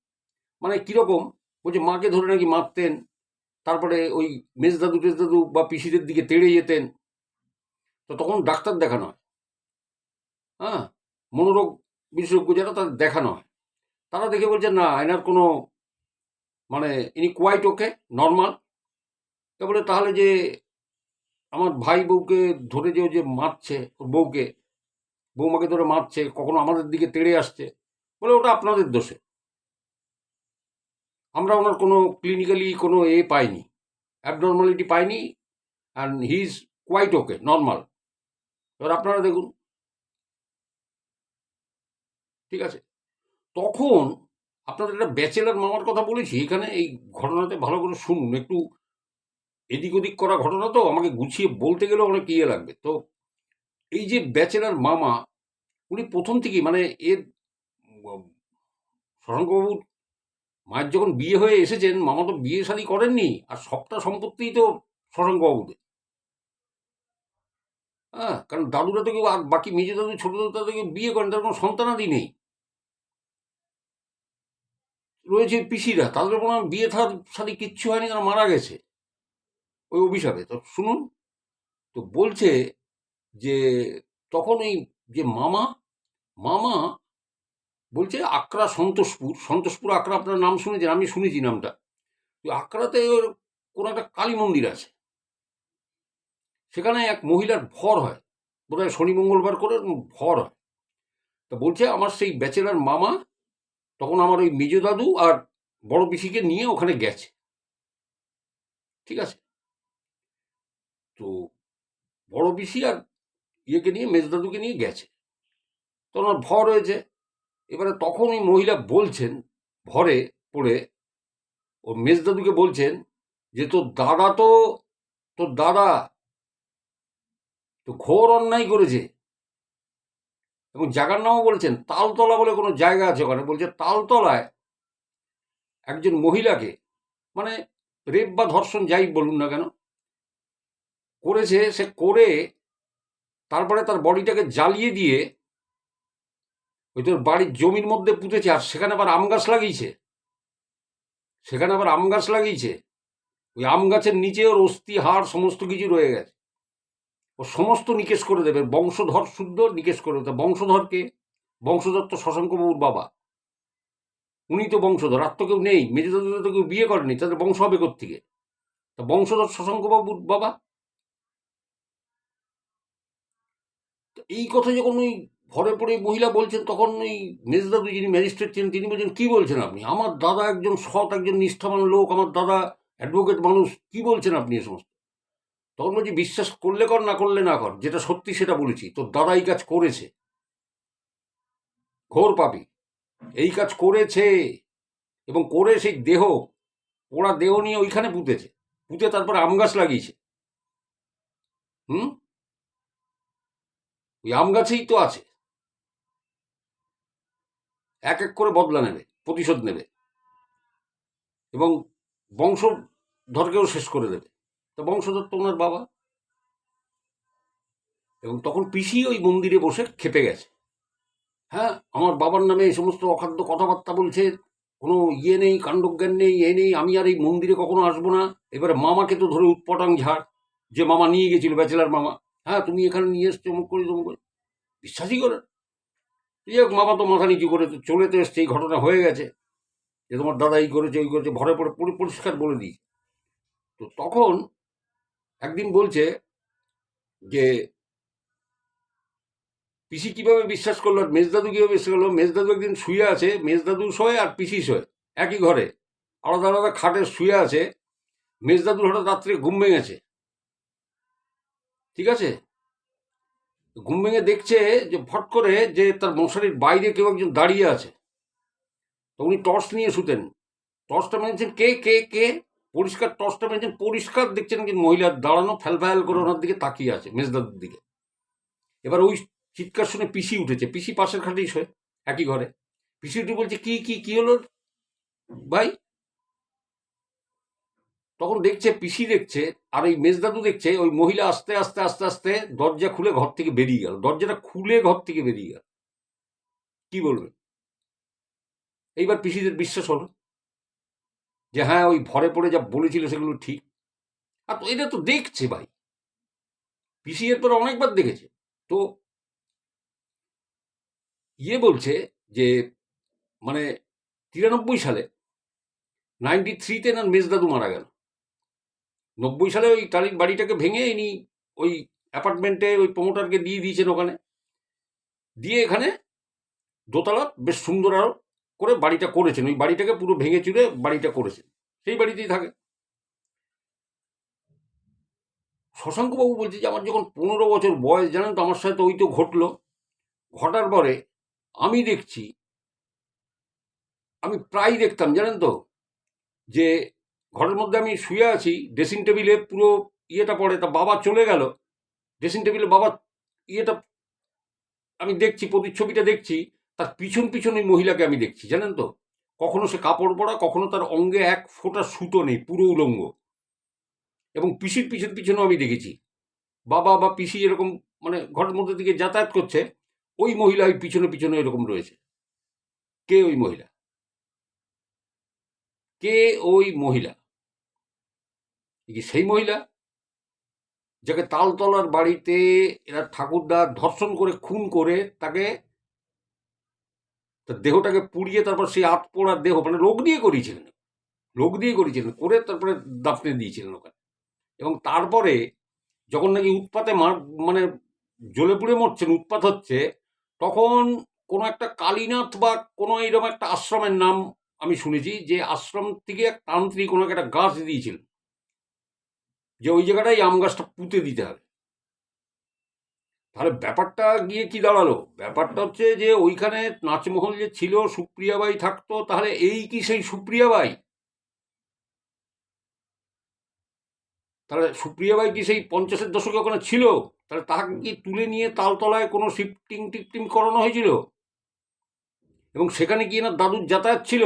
মানে কিরকম, বলছে মাকে ধরে নাকি মারতেন, তারপরে ওই মেজদাদু টেজদাদু বা পিসিদের দিকে তেড়ে যেতেন। তো তখন ডাক্তার দেখানো হয়, হ্যাঁ, মনোরোগ বিশেষজ্ঞ যারা, তাদের দেখানো হয়। তারা দেখে বলছে না, এনার কোনো মানে ইনি কোয়াইট ওকে, নর্মাল। তারপরে তাহলে যে আমার ভাই বউকে ধরে যে ও যে মারছে, ওর বউকে, বৌমাকে ধরে মারছে, কখনো আমাদের দিকে তেড়ে আসছে, বলে ওটা আপনাদের দোষে, আমরা ওনার কোনো ক্লিনিক্যালি কোনো পাইনি, অ্যাবনর্মালিটি পাইনি, and he is quite okay, normal. এবার আপনারা দেখুন, ঠিক আছে। তখন আপনাদের একটা ব্যাচেলার মামার কথা বলেছি এখানে, এই ঘটনাতে ভালো করে শুনুন, একটু এদিক ওদিক করা ঘটনা তো, আমাকে গুছিয়ে বলতে গেলেও অনেক ইয়ে লাগবে। তো এই যে ব্যাচেলার মামা, উনি প্রথম থেকেই মানে এর শশাঙ্কবাবুর মায়ের যখন বিয়ে হয়ে এসেছেন, মামা তো বিয়ে শাদী করেননি, আর সবটা সম্পত্তিই তো শশাঙ্কবাবুদের। হ্যাঁ, কারণ দাদুরা তো কেউ, আর বাকি মেজে দাদু ছোট দাদু তাদের কেউ বিয়ে করেন, তার কোনো সন্তানাদি নেই, রয়েছে পিসিরা, তাদের কোনো বিয়ে শাদী কিচ্ছু হয়নি, তারা মারা গেছে ওই অভিশাপে। তো শুনুন, তো বলছে যে তখন এই যে মামা, মামা বলছে আকরা সন্তোষপুর, সন্তোষপুর আকরা, আপনার নাম শুনেছেন, আমি শুনেছি নামটা। ওই আকরাতে ওর কোনো একটা কালী মন্দির আছে, সেখানে এক মহিলার ভর হয়, বোধহয় শনি মঙ্গলবার করে ভর হয়। তা বলছে আমার সেই ব্যাচেলার মামা তখন আমার ওই মেজ দাদু আর বড় পিসিকে নিয়ে ওখানে গেছে, ঠিক আছে। তো বড় পিসি আর ইয়েকে নিয়ে, মেজ দাদুকে নিয়ে গেছে, তো ওনার ভর হয়েছে। এবারে তখন ওই মহিলা বলছেন, ভরে পড়ে ও মেজ দাদুকে বলছেন যে তোর দাদা তো ঘোর অন্যায় করেছে, এবং জায়গার নামও বলেছেন, তালতলা বলে কোনো জায়গা আছে ওখানে। বলছে তালতলায় একজন মহিলাকে, মানে রেপ বা ধর্ষণ যাই বলুন না কেন, করেছে। সে করে তারপরে তার বডিটাকে জ্বালিয়ে দিয়ে ওই তোর বাড়ির জমির মধ্যে পুঁতেছে, আর সেখানে আবার আম গাছ লাগিয়েছে, সেখানে আবার আম গাছ লাগিয়েছে। ওই আম গাছের নিচে ওর অস্থি হাড় সমস্ত কিছু রয়ে গেছে, ও সমস্ত নিকেশ করে দেবে, বংশধর শুদ্ধ নিকেশ করে দেবে। বংশধরকে, বংশধর তো শশাঙ্কবাবুর বাবা, উনি তো বংশধর, আর তো কেউ নেই, মেজদাদুরা তো কেউ বিয়ে করেনি, তাদের বংশ হবে কোত্থেকে? তা বংশধর শশাঙ্কবাবুর বাবা। তো এই কথা যখন ওই ঘরে পড়ে মহিলা বলছেন, তখন ওই মেজদাদু যিনি ম্যাজিস্ট্রেট ছিলেন, তিনি বলছেন কি বলছেন আপনি, আমার দাদা একজন সৎ, একজন নিষ্ঠাবান লোক, আমার দাদা অ্যাডভোকেট মানুষ, কি বলছেন আপনি এ সমস্ত? তখন বলছি বিশ্বাস করলে কর, না করলে না কর, যেটা সত্যি সেটা বলেছি, তোর দাদা এই কাজ করেছে, ঘোর পাপী, এই কাজ করেছে, এবং করে সেই দেহ, পোড়া দেহ নিয়ে ওইখানে পুঁতেছে, পুঁতে তারপরে আম গাছ লাগিয়েছে। হুম, ওই আম গাছেই তো আছে, এক এক করে বদলা নেবে, প্রতিশোধ নেবে, এবং বংশধরকেও শেষ করে দেবে। তো বংশধর তো ওনার বাবা। এবং তখন পিসি ওই মন্দিরে বসে খেপে গেছে, হ্যাঁ, আমার বাবার নামে এই সমস্ত অখাদ্য কথাবার্তা বলছে, কোনো ইয়ে নেই, কাণ্ডজ্ঞান নেই, এ নেই, আমি আর এই মন্দিরে কখনো আসবো না। এবারে মামাকে তো ধরে উৎপটাং ঝাড়, যে মামা নিয়ে গেছিল, ব্যাচেলার মামা, হ্যাঁ তুমি এখানে নিয়ে এসছো, অমুক করে তমুক করে, বিশ্বাসই করে। এই হোক, মামা তো মাথা নিচু করে তো চলে তো এসছে, এই ঘটনা হয়ে গেছে, যে তোমার দাদা এই করেছে ওই করেছে, ভরে পড়ে পরিষ্কার বলে দিই। তো তখন একদিন বলছে যে পিসি কিভাবে বিশ্বাস করলো, আর মেজদাদু কিভাবে বিশ্বাস করলো। মেজদাদু একদিন শুয়ে আছে, মেজদাদু শোয় আর পিসি শোয় একই ঘরে, আলাদা আলাদা খাটে শুয়ে আছে। মেজদাদুর হঠাৎ রাত্রে ঘুম ভেঙেছে, ঠিক আছে, ঘুম ভেঙে দেখছে যে ফট করে যে তার মশারির বাইরে কেউ একজন দাঁড়িয়ে আছে। তো উনি টর্চ নিয়ে শুতেন, টর্চটা মেরেছেন, কে কে কে, পরিষ্কার টর্চটা মেরেছেন, পরিষ্কার দেখছেন কি মহিলা দাঁড়ানো ফ্যাল ফ্যাল করে ওনার দিকে তাকিয়ে আছে, মেজদাদুর দিকে। এবার ওই চিৎকার শুনে পিসি উঠেছে, পিসি পাশের খাটেই শোয়, একই ঘরে। পিসি উঠে বলছে কি কি কি হলো ভাই? তখন দেখছে, পিসি দেখছে আর এই মেজদাদু দেখছে ওই মহিলা আস্তে আস্তে আস্তে আস্তে দরজা খুলে ঘর থেকে বেরিয়ে গেল, দরজাটা খুলে ঘর থেকে বেরিয়ে গেল। কি বলবে? এইবার পিসিদের বিশ্বাস হলো যে হ্যাঁ, ওই ভরে পড়ে যা বলেছিল সেগুলো ঠিক। আর তো এটা তো দেখছে ভাই, পিসি এর পরে অনেকবার দেখেছে। তো বলছে যে মানে 93 সালে 93-তে না মেজদাদু মারা গেল। 90 সালে ওই টালির বাড়িটাকে ভেঙে ইনি ওই অ্যাপার্টমেন্টে ওই প্রমোটারকে দিয়ে দিয়েছেন, ওখানে দিয়ে এখানে দোতলা বেশ সুন্দর আরো করে বাড়িটা করেছেন, ওই বাড়িটাকে পুরো ভেঙে চুরে বাড়িটা করেছেন, সেই বাড়িতেই থাকে। শশাঙ্কবাবু বলছে যে আমার যখন 15 বছর বয়স, জানেন তো, আমার সাথে ওই তো ঘটলো। ঘটার পরে আমি দেখছি, আমি প্রায় দেখতাম জানেন তো, যে ঘরের মধ্যে আমি শুয়ে আছি, ড্রেসিং টেবিলে পুরো ইয়েটা পড়ে, তা বাবা চলে গেল, ড্রেসিং টেবিলে বাবা ইয়েটা আমি দেখছি, প্রতিচ্ছবিটা দেখছি, তার পিছন পিছন ওই মহিলাকে আমি দেখছি, জানেন তো। কখনো সে কাপড় পরা, কখনো তার অঙ্গে এক ফোঁটা সুতো নেই, পুরো উলঙ্গ। এবং পিসির পিছন পিছনেও আমি দেখেছি, বাবা বা পিসি এরকম মানে ঘরের মধ্যে দিকে যাতায়াত করছে, ওই মহিলা ওই পিছনে পিছনে এরকম রয়েছে। কে ওই মহিলা? কে ওই মহিলা? কি সেই মহিলা যাকে তালতলার বাড়িতে এরা ঠাকুরদা ধর্ষণ করে খুন করে তাকে, তার দেহটাকে পুড়িয়ে তারপর সেই আতপোড়ার দেহ, মানে লোক দিয়ে করিয়েছিলেন, লোক দিয়ে করিয়েছিলেন, করে তারপরে দাফনে দিয়েছিলেন ওখানে। এবং তারপরে যখন নাকি উৎপাতে মানে জ্বলে পুড়ে মরছেন, উৎপাত হচ্ছে, তখন কোনো একটা কালীনাথ বা কোনো এইরকম একটা আশ্রমের নাম আমি শুনেছি, যে আশ্রম থেকে এক তান্ত্রিক ওনাকে একটা গাছ দিয়েছিলেন, যে ওই জায়গাটাই আম গাছটা পুঁতে দিতে হবে। তাহলে ব্যাপারটা গিয়ে কি দাঁড়ালো? ব্যাপারটা হচ্ছে যে ওইখানে নাচমহল যে ছিল, সুপ্রিয়াবাই থাকতো, তাহলে এই কি সেই সুপ্রিয়াবাই? তাহলে সুপ্রিয়াবাই কি সেই 50-এর দশকে ওখানে ছিল? তাহলে তাকে কি তুলে নিয়ে তালতলায় কোনো শিফটিং টিফটিং করানো হয়েছিল? এবং সেখানে কি না দাদুর যাতায়াত ছিল?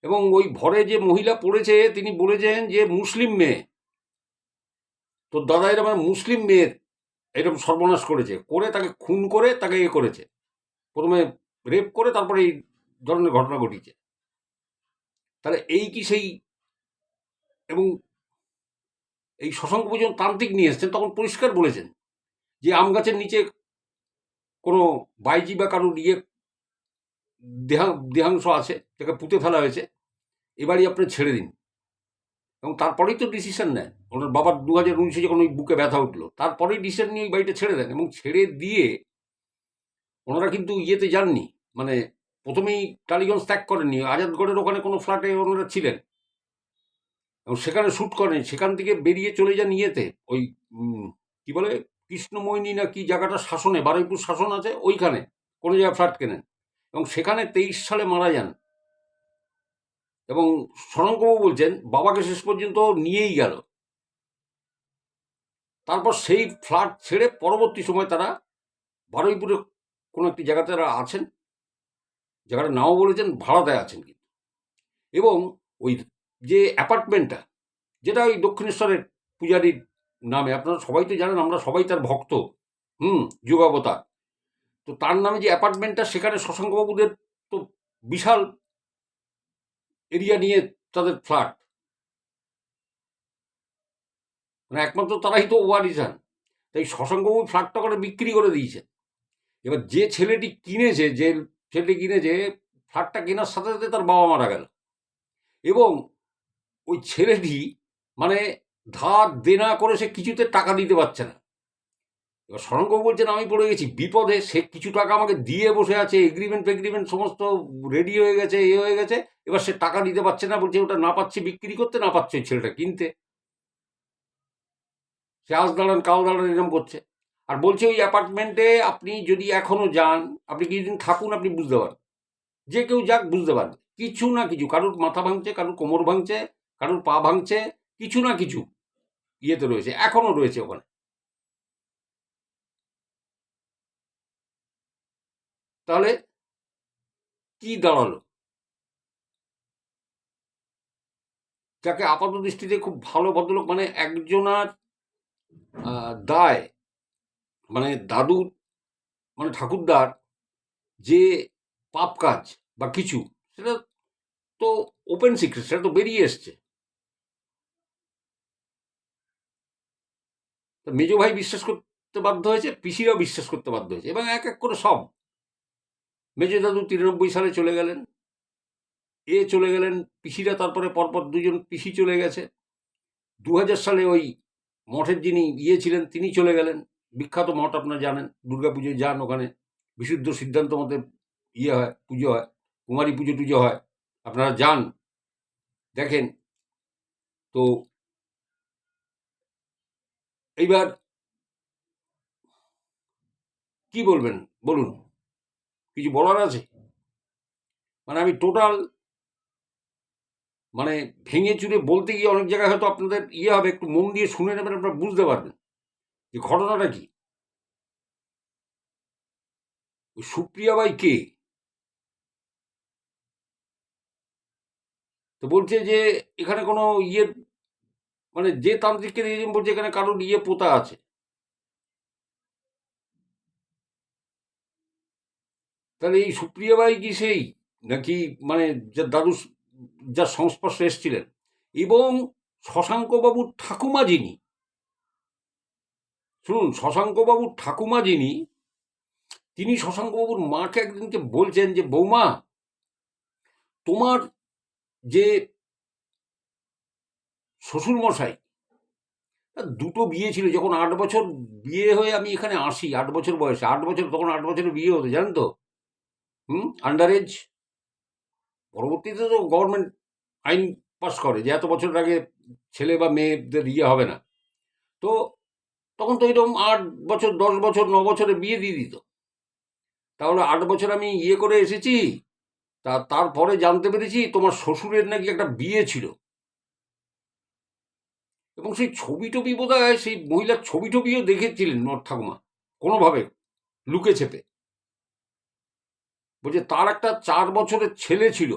এবং ওই ভরে যে মহিলা পড়েছে, তিনি বলেছেন যে মুসলিম মেয়ে, তোর দাদা এরকম মুসলিম মেয়ের এরকম সর্বনাশ করেছে, করে তাকে খুন করে তাকে করেছে, প্রথমে রেপ করে তারপরে এই ধরনের ঘটনা ঘটিয়েছে। তাহলে এই কি সেই? এবং এই শশাঙ্ক পর্যন্ত তান্ত্রিক নিয়ে এসছেন, তখন পরিষ্কার বলেছেন যে আম গাছের নিচে কোনো বাইজি বা কারোর দেহাংশ আছে, তাকে পুঁতে ফেলা হয়েছে, এবারই আপনি ছেড়ে দিন। এবং তারপরেই তো ডিসিশন নেন ওনার বাবার 2019-এ যখন ওই বুকে ব্যথা উঠলো, তারপরেই ডিসিশন নিয়ে ওই বাড়িটা ছেড়ে দেন। এবং ছেড়ে দিয়ে ওনারা কিন্তু ইয়েতে যাননি, মানে প্রথমেই টালিগঞ্জ ত্যাগ করেননি, আজাদগড়ের ওখানে কোনো ফ্ল্যাটে ওনারা ছিলেন এবং সেখানে শ্যুট করেন, সেখান থেকে বেরিয়ে চলে যান ইয়েতে, ওই কি বলে কৃষ্ণময়নী না কি জায়গাটা, শাসনে, বারুইপুর শাসন আছে, ওইখানে কোনো জায়গায় ফ্ল্যাট কেনেন এবং সেখানে 23 সালে মারা যান। এবং শরণবাবু বলছেন বাবাকে শেষ পর্যন্ত নিয়েই গেল। তারপর সেই ফ্ল্যাট ছেড়ে পরবর্তী সময় তারা বারুইপুরে কোনো একটি জায়গাতে তারা আছেন, জায়গাটা নাও বলেছেন, ভাড়াতে আছেন কিন্তু। এবং ওই যে অ্যাপার্টমেন্টটা, যেটা ওই দক্ষিণেশ্বরের পূজারীর নামে, আপনারা সবাই তো জানেন, আমরা সবাই তার ভক্ত, যুগাবতার, তো তার নামে যে অ্যাপার্টমেন্টটা, সেখানে শশাঙ্কবাবুদের তো বিশাল এরিয়া নিয়ে তাদের ফ্ল্যাট, মানে একমাত্র তারাই তো ওয়ারিশান। তাই শশাঙ্কবাবু ফ্ল্যাটটা করে বিক্রি করে দিয়েছে। এবার যে ছেলেটি কিনেছে, ফ্ল্যাটটা কেনার সাথে সাথে তার বাবা মারা গেল। এবং ওই ছেলেটি মানে ধার দেনা করে সে কিছুতে টাকা দিতে পারছে না, এবার শরণবাবু বলছেন আমি পড়ে গেছি বিপদে, সে কিছু টাকা আমাকে দিয়ে বসে আছে, এগ্রিমেন্ট ফেগ্রিমেন্ট সমস্ত রেডি হয়ে গেছে, হয়ে গেছে, এবার সে টাকা দিতে পারছে না, বলছে ওটা না পাচ্ছে বিক্রি করতে, না পাচ্ছে ওই ছেলেটা কিনতে, সে আজ দাঁড়ান কাল দাঁড়ান এরকম করছে। আর বলছে ওই অ্যাপার্টমেন্টে আপনি যদি এখনো যান, আপনি কিছুদিন থাকুন, আপনি বুঝতে পারবেন, যে কেউ যাক বুঝতে পারবে কিছু না কিছু, কারুর মাথা ভাঙছে, কারুর কোমর ভাঙছে, কারুর পা ভাঙছে, কিছু না কিছু ইয়েতে রয়েছে, এখনো রয়েছে ওখানে। তাহলে কি দাঁড়ালো? যাকে আপাত দৃষ্টিতে খুব ভালো ভদ্রলোক, মানে একজনার দায়, মানে দাদুর, মানে ঠাকুরদার যে পাপ কাজ বা কিছু, সেটা তো ওপেন সিক্রেট, সেটা তো বেরিয়ে এসছে। মেজো ভাই বিশ্বাস করতে বাধ্য হয়েছে, পিসিরাও বিশ্বাস করতে বাধ্য হয়েছে, এবং এক এক করে সব। মেজো দাদু 93 সালে চলে গেলেন, চলে গেলেন, পিসিরা তারপরে পরপর দুজন পিসি চলে গেছে। 2000 সালে ওই মঠের যিনি ছিলেন তিনি চলে গেলেন। বিখ্যাত মঠ, আপনারা জানেন, দুর্গাপুজোয় যান, ওখানে বিশুদ্ধ সিদ্ধান্ত মতে হয়, পুজো হয়, কুমারী পুজো টুজো হয়, আপনারা যান দেখেন। তো এইবার কি বলবেন বলুন, কিছু বলার আছে? মানে আমি টোটাল, মানে ভেঙে চুরে বলতে গিয়ে অনেক জায়গায় হয়তো আপনাদের হবে, একটু মন দিয়ে শুনে নেবেন, আপনারা বুঝতে পারবেন যে ঘটনাটা কি। সুপ্রিয়া বাই কে? তো বলছে যে এখানে কোনো মানে যে তান্ত্রিককে দিয়েছেন বলছে এখানে কারোর পোতা আছে। তাহলে এই সুপ্রিয়া বাই কি সেই নাকি, মানে যার দাদু, যার সংস্পর্শে এসেছিলেন? এবং শশাঙ্কবাবুর ঠাকুমা যিনি, শুনুন, শশাঙ্কবাবুর ঠাকুমা যিনি, তিনি শশাঙ্কবাবুর মাকে একদিনকে বলছেন যে বৌমা, তোমার যে শ্বশুরমশাই, দুটো বিয়ে ছিল, যখন 8 বছর বিয়ে হয়ে আমি এখানে আসি, 8 বছর বয়সে, 8 বছর, তখন 8 বছরে বিয়ে হতো, জানেন তো? Under age. পরবর্তীতে তো গভর্নমেন্ট আইন পাস করে যে এত বছর আগে ছেলে বা মেয়েদের হবে না। তো তখন তো এরকম 8 বছর, 10 বছর, 9 বছরে বিয়ে দিয়ে দিত। তাহলে 8 বছর আমি করে এসেছি, তারপরে জানতে পেরেছি তোমার শ্বশুরের নাকি একটা বিয়ে ছিল, এবং সেই ছবি টবি বোধ হয়, সেই মহিলার ছবি টবিও দেখেছিলেন ওর ঠাকুমা, কোনোভাবে লুকে ছেপে। বলছে তার একটা 4 বছরের ছেলে ছিল,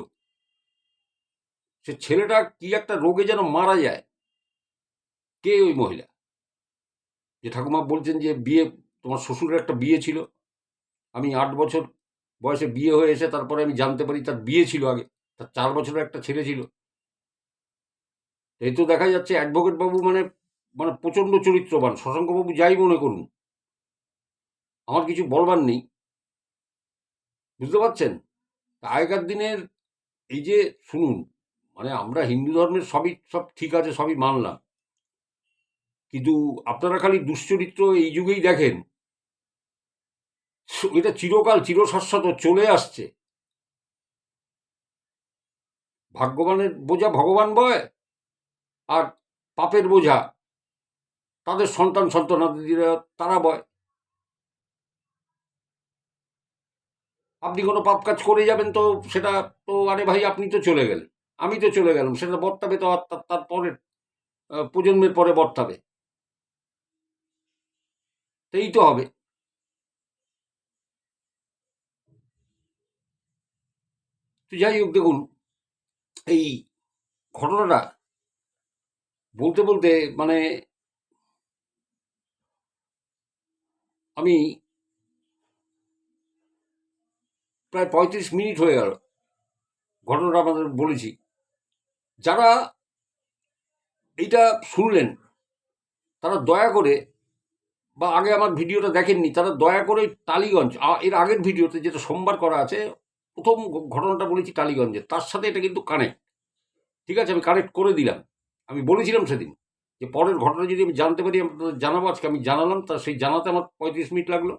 সে ছেলেটা কি একটা রোগে যেন মারা যায়। কে ওই মহিলা? যে ঠাকুমা বলছেন যে বিয়ে, তোমার শ্বশুরের একটা বিয়ে ছিল, আমি 8 বছর বয়সে বিয়ে হয়ে এসে তারপরে আমি জানতে পারি তার বিয়ে ছিল আগে, তার 4 বছরের একটা ছেলে ছিল। এই তো দেখা যাচ্ছে অ্যাডভোকেট বাবু মানে মানে প্রচণ্ড চরিত্রবান, শশাঙ্কবাবু যাই মনে করুন, আমার কিছু বলবার নেই, বুঝতে পারছেন? আগেকার দিনের এই যে, শুনুন, মানে আমরা হিন্দু ধর্মের সব ঠিক আছে, সবই মানলাম, কিন্তু আপনারা খালি দুশ্চরিত্র এই যুগেই দেখেন, এটা চিরকাল চিরশাশ্বত চলে আসছে। ভাগ্যবানের বোঝা ভগবান বয়, আর পাপের বোঝা তাদের সন্তান সন্তানাদিরা তারা বয়। আপনি কোনো পাপ কাজ করে যাবেন, তো সেটা তো, আরে ভাই আপনি তো চলে গেলেন, আমি তো চলে গেলাম, সেটা বর্তাবে তো আর তার পরের প্রজন্মের পরে বর্তাবে, এই তো হবে। তো যাই হোক, দেখুন, এই ঘটনাটা বলতে বলতে মানে আমি প্রায় 35 মিনিট হয়ে গেল ঘটনাটা আমাদের বলেছি। যারা এইটা শুনলেন তারা দয়া করে, বা আগে আমার ভিডিওটা দেখেননি, তারা দয়া করে টালিগঞ্জ, এর আগের ভিডিওতে যেটা সোমবার করা আছে, প্রথম ঘটনাটা বলেছি টালিগঞ্জের, তার সাথে এটা কিন্তু কানেক্ট, ঠিক আছে? আমি কানেক্ট করে দিলাম। আমি বলেছিলাম সেদিন যে পরের ঘটনা যদি আমি জানতে পারি আপনাদের জানাবো। আজকে আমি জানালাম, তা সেই জানাতে আমার 35 মিনিট লাগলো।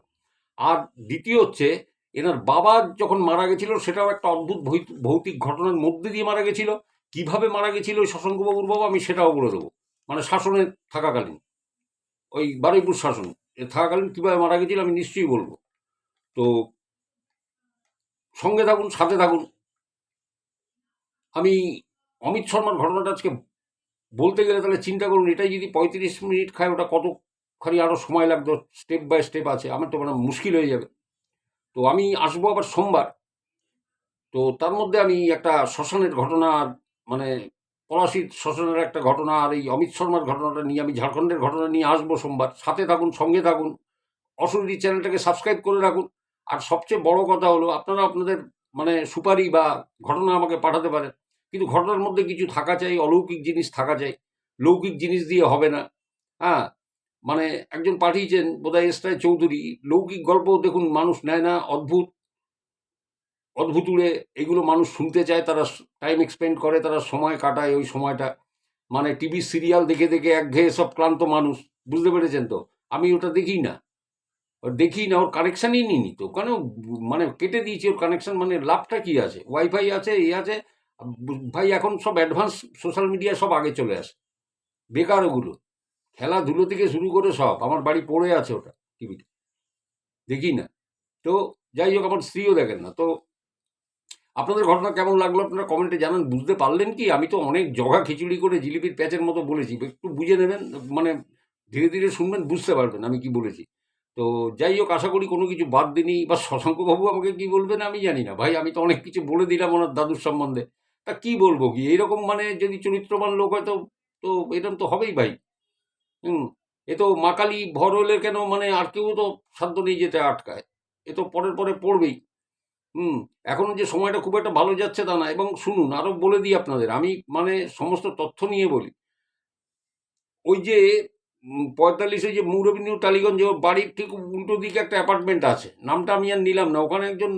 আর দ্বিতীয় হচ্ছে, এনার বাবা যখন মারা গেছিল সেটাও একটা অদ্ভুত ভৌতিক ঘটনার মধ্যে দিয়ে মারা গেছিল। কিভাবে মারা গেছিল ওই শশাঙ্কবাবুর বাবা, আমি সেটাও বলে দেবো। মানে শাসনে থাকাকালীন, ওই বারুইপুর শাসন থাকাকালীন কীভাবে মারা গেছিল আমি নিশ্চয়ই বলবো। তো সঙ্গে থাকুন, সাথে থাকুন। আমি অমিত শর্মার ঘটনাটা আজকে বলতে গেলে তাহলে চিন্তা করুন, এটাই যদি 35 মিনিট খায়, ওটা কতখানি আরও সময় লাগতো। স্টেপ বাই স্টেপ আছে, আমার তো মানে মুশকিল হয়ে যাবে। তো আমি আসবো আবার সোমবার। তো তার মধ্যে আমি একটা শ্মশানের ঘটনা, মানে পলাশির শ্মশানের একটা ঘটনা, আর এই অমিত শর্মার ঘটনাটা নিয়ে, আমি ঝাড়খণ্ডের ঘটনা নিয়ে আসবো সোমবার। সাথে থাকুন, সঙ্গে থাকুন। অশরীরী চ্যানেলটাকে সাবস্ক্রাইব করে রাখুন। আর সবচেয়ে বড় কথা হলো, আপনারা আপনাদের মানে সুপারি বা ঘটনা আমাকে পাঠাতে পারেন, কিন্তু ঘটনার মধ্যে কিছু থাকা চাই, অলৌকিক জিনিস থাকা চাই। লৌকিক জিনিস দিয়ে হবে না। হ্যাঁ, মানে একজন পাঠিয়েছেন বোধহয় এস রায় চৌধুরী, লৌকিক গল্প দেখুন মানুষ নেয় না, অদ্ভুত উড়ে এগুলো মানুষ শুনতে চায়, তারা টাইম এক্সপেন্ড করে, তারা সময় কাটায়। ওই সময়টা মানে টিভি সিরিয়াল দেখে দেখে একঘেয়ে সব ক্লান্ত মানুষ, বুঝতে পেরেছেন তো। আমি ওটা দেখি না, ওর কানেকশানই নিইনি তো, ওখানে মানে কেটে দিয়েছি ওর কানেকশান। মানে লাভটা কি আছে? ওয়াইফাই আছে, আছে। ভাই এখন সব অ্যাডভান্স সোশ্যাল মিডিয়া সব আগে চলে আসে, বেকার ওগুলো। খেলাধুলো থেকে শুরু করে সব আমার বাড়ি পড়ে আছে, ওটা টিভিতে দেখি না। তো যাই হোক, আমার স্ত্রীও দেখেন না। তো আপনাদের ঘটনা কেমন লাগলো আপনারা কমেন্টে জানান। বুঝতে পারলেন কি? আমি তো অনেক জগা খিচুড়ি করে জিলিপির প্যাচের মতো বলেছি, একটু বুঝে নেবেন, মানে ধীরে ধীরে শুনবেন, বুঝতে পারবেন আমি কি বলেছি। তো যাই হোক, আশা করি কোনো কিছু বাদ দিনই। বা শশাঙ্কবাবু আমাকে কি বলবেন আমি জানি না ভাই, আমি তো অনেক কিছু বলে দিলাম ওনার দাদুর সম্বন্ধে। তা কি বলবো কি, এইরকম মানে যদি চরিত্রবান লোক হয় তো তো এরকম তো হবেই ভাই। হুম, এ তো মা কালী ভর হলে কেন, মানে আর কেউ তো সাধ্য নেই যেতে আটকায়, এ তো পরের পরে পড়বেই। হুম, এখনো যে সময়টা খুব একটা ভালো যাচ্ছে তা না। এবং শুনুন, আরো বলে দিই আপনাদের, আমি মানে সমস্ত তথ্য নিয়ে বলি। ওই যে 45 যে মৌরবিন্দু টালিগঞ্জ, ওর বাড়ির ঠিক উল্টো দিকে একটা অ্যাপার্টমেন্ট আছে, নামটা আমি আর নিলাম না। ওখানে একজন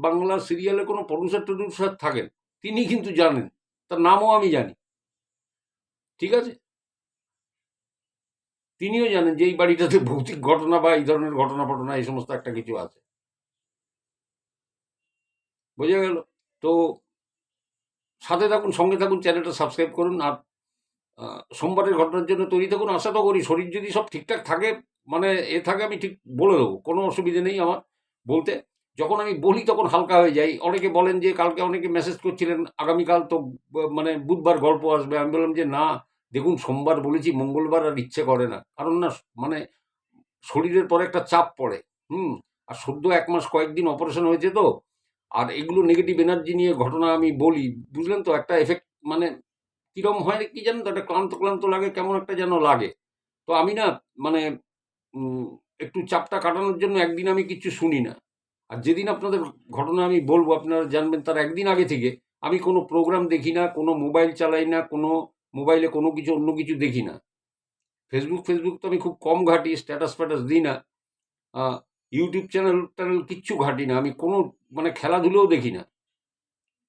বাংলা সিরিয়ালে কোনো প্রডিউসার থাকেন, তিনি কিন্তু জানেন, তার নামও আমি জানি। ঠিক আছে, তিনিও জানেন যে এই বাড়িটাতে ভৌতিক ঘটনা বা এই ধরনের ঘটনা এই সমস্ত একটা কিছু আছে। বোঝা গেল তো। সাথে থাকুন, সঙ্গে থাকুন, চ্যানেলটা সাবস্ক্রাইব করুন। আর সোমবারের ঘটনার জন্য তৈরি থাকুন। আশা তো করি শরীর যদি সব ঠিকঠাক থাকে, মানে থাকে, আমি ঠিক বলে দেবো, কোনো অসুবিধে নেই আমার বলতে। যখন আমি বলি তখন হালকা হয়ে যাই। অনেকে বলেন যে কালকে অনেকে মেসেজ করছিলেন আগামীকাল তো মানে বুধবার গল্প আসবে। আমি বললাম যে না, দেখুন সোমবার বলেছি, মঙ্গলবার আর ইচ্ছে করে না। কারণ না, মানে শরীরের পরে একটা চাপ পড়ে। আর সদ্য 1 মাস কয়েকদিন অপারেশন হয়েছে তো। আর এগুলো নেগেটিভ এনার্জি নিয়ে ঘটনা আমি বলি, বুঝলেন তো, একটা এফেক্ট মানে কিরম হয় কি জানেন তো, একটা ক্লান্ত ক্লান্ত লাগে, কেমন একটা যেন লাগে। তো আমি না, মানে একটু চাপটা কাটানোর জন্য একদিন আমি কিচ্ছু শুনি না। আর যেদিন আপনাদের ঘটনা আমি বলবো, আপনারা জানবেন তার একদিন আগে থেকে আমি কোনো প্রোগ্রাম দেখি না, কোনো মোবাইল চালাই না, কোনো মোবাইলে কোনো কিছু অন্য কিছু দেখি না। ফেসবুক তো আমি খুব কম ঘাঁটি, স্ট্যাটাস ফ্যাটাস দিই না। ইউটিউব চ্যানেল কিচ্ছু ঘাঁটি না আমি, কোনো মানে খেলাধুলোও দেখি না।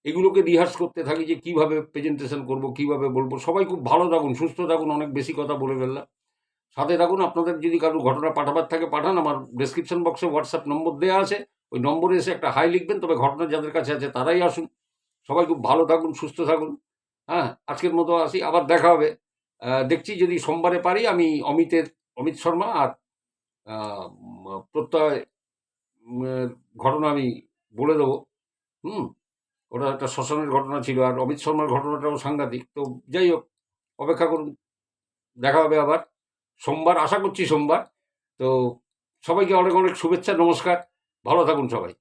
এগুলোকে রিহার্স করতে থাকি যে কিভাবে প্রেজেন্টেশন করব, কিভাবে বলবো। সবাই খুব ভালো থাকুন, সুস্থ থাকুন। অনেক বেশি কথা বলে ফেললাম। সাথে থাকুন। আপনাদের যদি কারো ঘটনা পাঠাবার থাকে পাঠান, আমার ডেসক্রিপশন বক্সে হোয়াটসঅ্যাপ নম্বর দেওয়া আছে, ওই নম্বরে এসে একটা হাই লিখবেন। তবে ঘটনা যাদের কাছে আছে তারাই আসুন। সবাই খুব ভালো থাকুন, সুস্থ থাকুন। হ্যাঁ, আজকের মতো আসি, আবার দেখা হবে। দেখছি যদি সোমবারে পারি, আমি অমিত শর্মা আর প্রত্যয় ঘটনা আমি বলে দেবো। ওটা একটা শ্মশানের ঘটনা ছিল, আর অমিত শর্মার ঘটনাটাও সাংঘাতিক। তো যাই হোক, অপেক্ষা করুন, দেখা হবে আবার সোমবার, আশা করছি সোমবার। তো সবাইকে অনেক অনেক শুভেচ্ছা, নমস্কার, ভালো থাকুন সবাই।